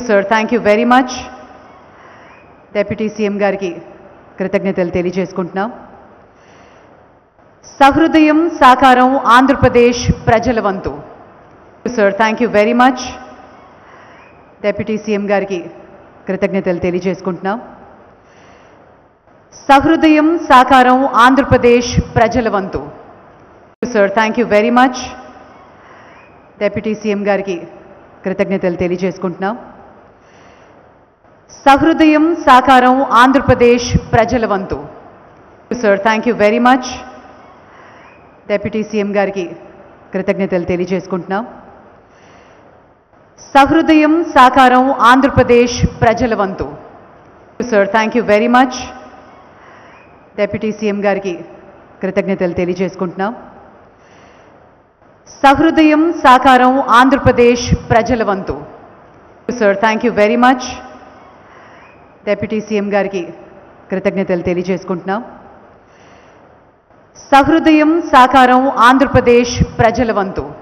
Sir thank you very much. Deputy CM గారికి కృతజ్ఞతలు తెలియజేసుకుంటున్నాం. సహృదయం సాకారం ఆంధ్రప్రదేశ్ ప్రజల వంతు. Sir thank you very much. Deputy CM గారికి కృతజ్ఞతలు తెలియజేసుకుంటున్నాం. సహృదయం సాకారం ఆంధ్రప్రదేశ్ ప్రజల వంతు. Sir thank you very much. Deputy CM గారికి కృతజ్ఞతలు తెలియజేసుకుంటున్నాం. సహృదయం సాకారం ఆంధ్రప్రదేశ్ ప్రజల వంతు. Sir thank you very much. Deputy CM గారికి కృతజ్ఞతలు తెలియజేసుకుంటున్నాం. సహృదయం సాకారం ఆంధ్రప్రదేశ్ ప్రజల వంతు. Sir thank you very much. Deputy CM గారికి కృతజ్ఞతలు తెలియజేసుకుంటున్నాం. సహృదయం సాకారం ఆంధ్రప్రదేశ్ ప్రజల వంతు. Sir thank you very much. Deputy CM గారికి కృతజ్ఞతలు తెలియజేసుకుంటున్నాం. సహృదయం సాకారం ఆంధ్రప్రదేశ్ ప్రజల వంతు.